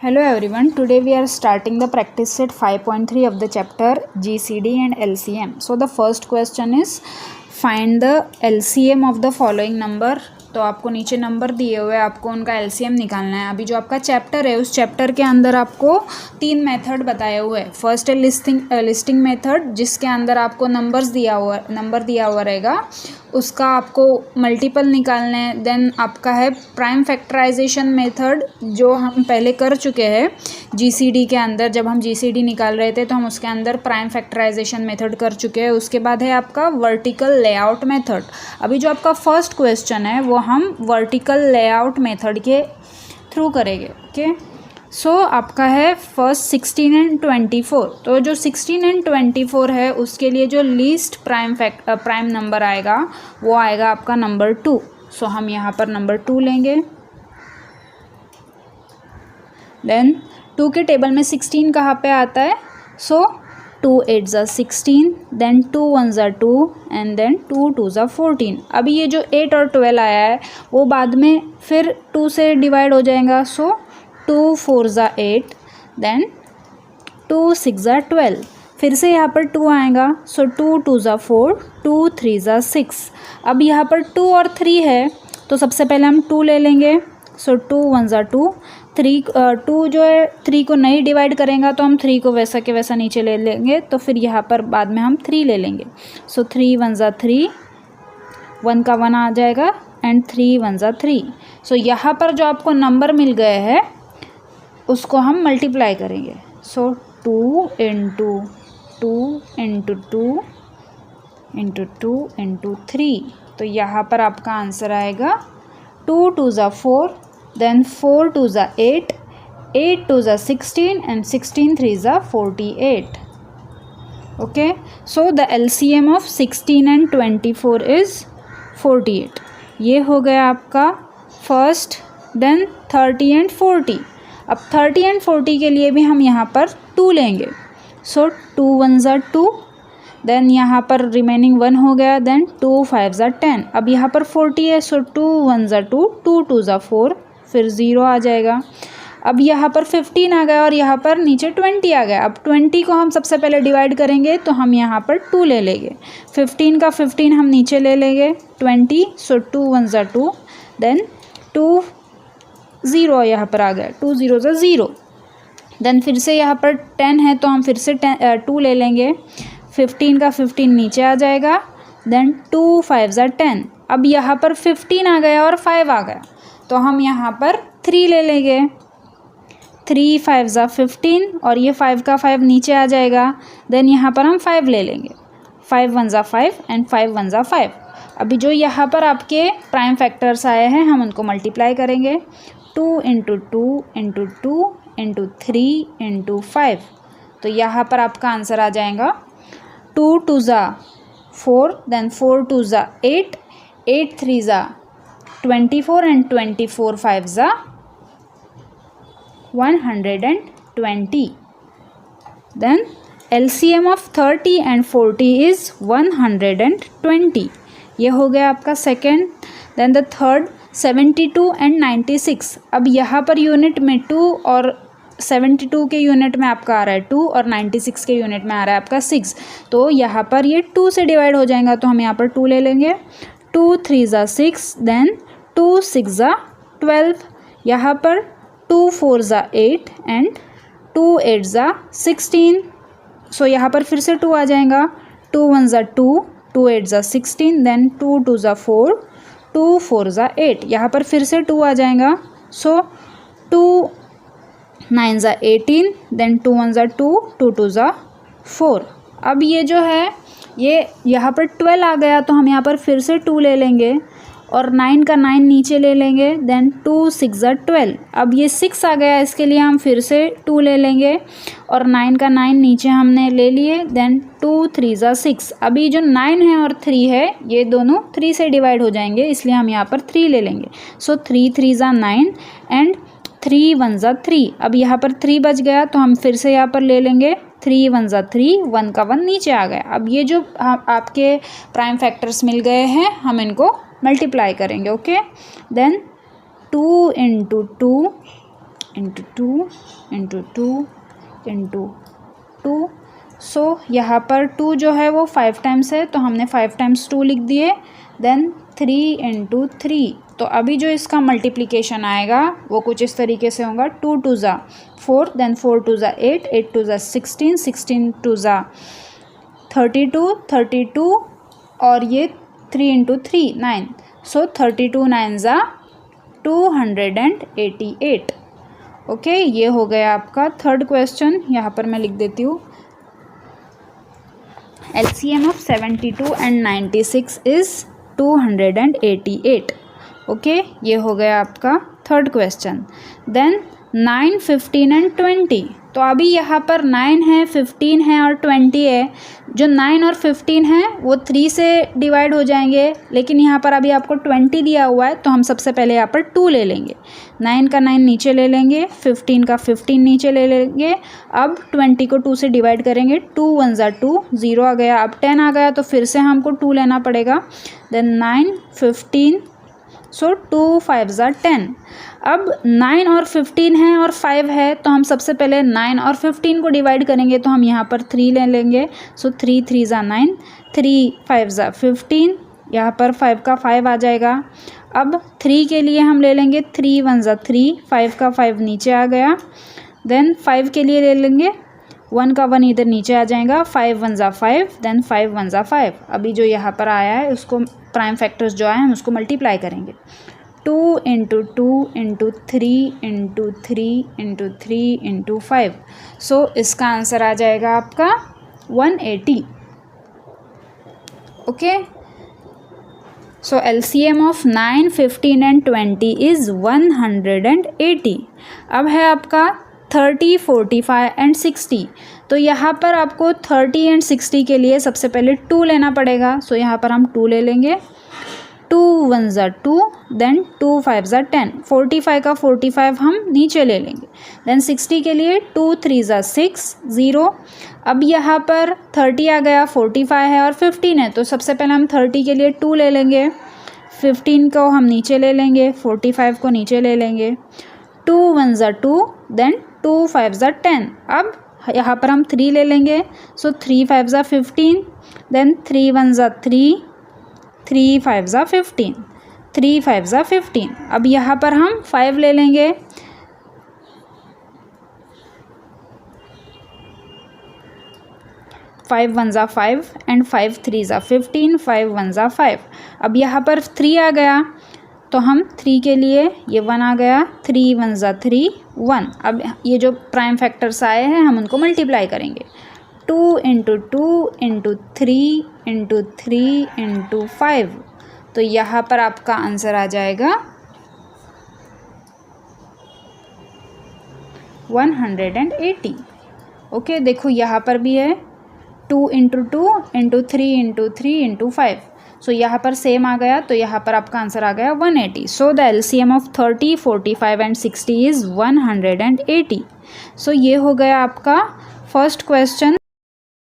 Hello everyone, today we are starting the practice set 5.3 of the chapter GCD and LCM. So the first question is find the LCM of the following number. तो आपको नीचे number दिए हुए आपको उनका LCM निकालना है। अभी जो आपका चैप्टर है उस चैप्टर के अंदर आपको 3 मेथड बताए हुए हैं। फर्स्ट है लिस्टिंग मेथड, जिसके अंदर आपको नंबर दिया हुआ रहेगा, उसका आपको मल्टीपल निकालना है। देन आपका है प्राइम फैक्टराइजेशन मेथड, जो हम पहले कर चुके हैं GCD के अंदर। जब हम GCD निकाल रहे थे तो हम उसके अंदर प्राइम फैक्टराइजेशन मेथड कर चुके हैं। उसके बाद है आपका वर्टिकल लेआउट मेथड। अभी जो आपका फर्स्ट क्वेश्चन है वो हम वर्टिकल लेआउट मेथड के थ्रू करेंगे। ओके, सो आपका है फर्स्ट 16 एंड 24। तो जो 16 एंड 24 है उसके लिए जो लीस्ट प्राइम नंबर आएगा वो आएगा आपका नंबर 2। सो हम यहाँ पर नंबर 2 लेंगे। देन 2 के टेबल में 16 कहाँ पे आता है? सो 2 8 ज़ा 16, देन 2 1 ज़ा 2 एंड देन 2 2 ज़ा 14। अभी ये जो 8 और 12 आया है वो बाद में फिर 2 से डिवाइड हो जाएगा। सो 2 4 ज़ा 8, देन 2 6 ज़ा 12। फिर से यहाँ पर 2 आएगा। सो 2 2 ज़ा 4, 2 3 ज़ा 6। अब यहाँ पर 2 और 3 है तो सबसे पहले हम 2 ले लेंगे। सो 2 1 ज़ा 2, 2 जो है 3 को नहीं डिवाइड करेंगे तो हम 3 को वैसा के वैसा नीचे ले लेंगे, तो फिर यहाँ पर बाद में हम 3 ले लेंगे। सो 3 1 ज़ा 3, 1 का 1 आ जाएगा एंड 3 1 ज़ा 3। सो यहाँ पर जो आपको नंबर मिल गए हैं उसको हम मल्टीप्लाई करेंगे। सो 2 इंटू 2 इंटू 2 इंटू 2 इंटू 3। तो यहाँ पर आपका आंसर आएगा 2 2 ज़ा 4, then 4 2 ज़ा 8, 8 2 ज़ा 16 and 16 3 ज़ा 48. Okay, so the LCM of 16 and 24 is 48. ये हो गया आपका फर्स्ट। Then 30 and 40। अब 30 and 40 के लिए भी हम यहाँ पर 2 लेंगे। सो 2 1 ज़ा 2, देन यहाँ पर रिमेनिंग 1 हो गया, देन 2 5 ज़ा 10। अब यहाँ पर 40 है, सो 2 1 ज़ा 2, 2 2 ज़ा 4, फिर 0 आ जाएगा। अब यहाँ पर 15 आ गया और यहाँ पर नीचे 20 आ गया। अब 20 को हम सबसे पहले डिवाइड करेंगे तो हम यहाँ पर 2 ले लेंगे। 15 का 15 हम नीचे ले लेंगे 20। सो 2 1 ज़ा 2, देन 2 0 यहाँ पर आ गया, 2 0 ज़ा 0। देन फिर से यहाँ पर 10 है तो हम फिर से 2 ले लेंगे। 15 का 15 नीचे आ जाएगा, देन 2 5 ज़ा 10। अब यहाँ पर 15 आ गया और 5 आ गया तो हम यहाँ पर 3 ले लेंगे। 3 5 ज़ा 15 और ये 5 का 5 नीचे आ जाएगा। देन यहाँ पर हम 5 ले लेंगे। 5 1 ज़ा 5 एंड 5 1 ज़ा 5। अभी जो यहाँ पर आपके प्राइम फैक्टर्स आए हैं हम उनको मल्टीप्लाई करेंगे। 2 इंटू 2 इंटू 2 इंटू 3 इंटू 5। तो यहाँ पर आपका आंसर आ जाएगा 2 2 ज़ा 4, देन 4 2 ज़ा 8, 8 3 ज़ा 24 and 24 5 ज़ा 120. Then LCM of 30 and 40 is 120. ये हो गया आपका second. Then the third 72 and 96। अब यहाँ पर यूनिट में 2 और 72 के यूनिट में आपका आ रहा है 2 और 96 के यूनिट में आ रहा है आपका 6। तो यहाँ पर ये 2 से डिवाइड हो जाएगा तो हम यहाँ पर 2 ले लेंगे। 2 3 ज़ा 6, देन 2 6 ज़ा 12। यहाँ पर 2 4 ज़ा 8 एंड 2 8 ज़ा 16। सो यहाँ पर फिर से 2 आ जाएगा। 2 1 ज़ा 2, 2 8 ज़ा 16, देन 2 2 ज़ा 4, 2 4 ज़ा 8। यहाँ पर फिर से 2 आ जाएगा। सो 2 9 ज़ा 18, देन 2 1 ज़ा 2, 2 2 ज़ा 4। अब ये जो है ये यहाँ पर 12 आ गया तो हम यहाँ पर फिर से 2 ले लेंगे और 9 का 9 नीचे ले लेंगे। देन 2 6 ज़ा 12। अब ये 6 आ गया, इसके लिए हम फिर से 2 ले लेंगे और 9 का 9 नीचे हमने ले लिए। देन 2 3 ज़ा 6। अभी जो 9 है और 3 है ये दोनों 3 से डिवाइड हो जाएंगे, इसलिए हम यहाँ पर 3 ले लेंगे। सो 3 3 ज़ा 9 एंड 3 1 ज़ा 3। अब यहाँ पर 3 बच गया तो हम फिर से यहाँ पर ले लेंगे। 3 1 ज़ा 3, 1 का 1 नीचे आ गया। अब ये जो आपके प्राइम फैक्टर्स मिल गए हैं हम इनको मल्टीप्लाई करेंगे। Okay, then 2 into 2 into 2 into 2 into 2। So यहाँ पर 2 जो है वो 5 टाइम्स है, तो हमने 5 टाइम्स 2 लिख दिए। Then 3 into 3। तो अभी जो इसका मल्टीप्लिकेशन आएगा वो कुछ इस तरीके से होगा, 2 2 ज़ा 4, देन 4 2 ज़ा 8, 8 2 ज़ा 16, 16 2 ज़ा 32, 32 और ये 3 इंटू 3 9। सो 32 9 ज़ा 288। ओके, ये हो गया आपका थर्ड क्वेश्चन। यहाँ पर मैं लिख देती हूँ, LCM of 72 and 96 is 288। Okay, ये हो गया आपका थर्ड क्वेश्चन। Then 9, 15 and 20। तो अभी यहाँ पर 9 है, 15 है और 20 है। जो 9 और 15 है वो 3 से डिवाइड हो जाएंगे, लेकिन यहाँ पर अभी आपको 20 दिया हुआ है, तो हम सबसे पहले यहाँ पर 2 ले लेंगे। 9 का 9 नीचे ले लेंगे, 15 का 15 नीचे ले लेंगे। अब 20 को 2 से डिवाइड करेंगे, 2 1 ज़ा 2, 0 आ गया। अब 10 आ गया, तो फिर से हमको 2 लेना पड़ेगा। देन 9 15, सो 2 5 ज़ा 10। अब 9 और 15 है और 5 है, तो हम सबसे पहले 9 और 15 को डिवाइड करेंगे, तो हम यहाँ पर 3 ले लेंगे। सो 3 3 ज़ा 9, 3 5 ज़ा 15, यहाँ पर 5 का 5 आ जाएगा। अब 3 के लिए हम ले लेंगे 3 1 ज़ा 3, 5 का 5 नीचे आ गया। देन 5 के लिए ले लेंगे 1 का 1 इधर नीचे आ जाएगा, 5 1 ज़ा 5, देन 5 1 ज़ा 5। अभी जो यहाँ पर आया है उसको प्राइम फैक्टर्स जो आए हैं हम उसको मल्टीप्लाई करेंगे। 2 into 2 into 3 into 3 into 3 into 5। सो इसका आंसर आ जाएगा आपका 180। Okay, so LCM of 9, 15 and 20 is 180। अब है आपका 30, 45 एंड 60। तो यहाँ पर आपको 30 एंड 60 के लिए सबसे पहले 2 लेना पड़ेगा। सो यहाँ पर हम 2 ले लेंगे। 2 1 ज़ा 2, देन 2 5 ज़ा 10, 45 का 45 हम नीचे ले लेंगे। देन 60 के लिए 2 3 ज़ा 6, 0। अब यहाँ पर 30 आ गया, 45 है और 15 है, तो सबसे पहले हम 30 के लिए 2 ले लेंगे, 15 को हम नीचे ले लेंगे, 45 को नीचे ले लेंगे। 2 1 ज़ा 2, देन 2 5 ज़ा 10। अब यहाँ पर हम 3 ले लेंगे। सो 3 5 ज़ा 15, देन 3 1 ज़ा 3, 3 5 ज़ा 15, 3 5 ज़ा 15। अब यहाँ पर हम 5 ले लेंगे। 5 1 ज़ा 5 एंड 5 3 ज़ा 15, 5 1 ज़ा 5। अब यहाँ पर 3 आ गया, तो हम 3 के लिए ये 1 आ गया, 3 1 ज़ा 3 1। अब ये जो प्राइम फैक्टर्स आए हैं हम उनको मल्टीप्लाई करेंगे। 2 इंटू 2 इंटू 3 इंटू 3 इंटू 5। तो यहाँ पर आपका आंसर आ जाएगा 180। ओके, देखो यहाँ पर भी है 2 इंटू 2 इंटू 3 इंटू 3 इंटू 5। सो यहाँ पर सेम आ गया, तो यहाँ पर आपका आंसर आ गया 180। So the LCM of 30, 45 and 60 is 180। सो ये हो गया आपका फर्स्ट क्वेश्चन।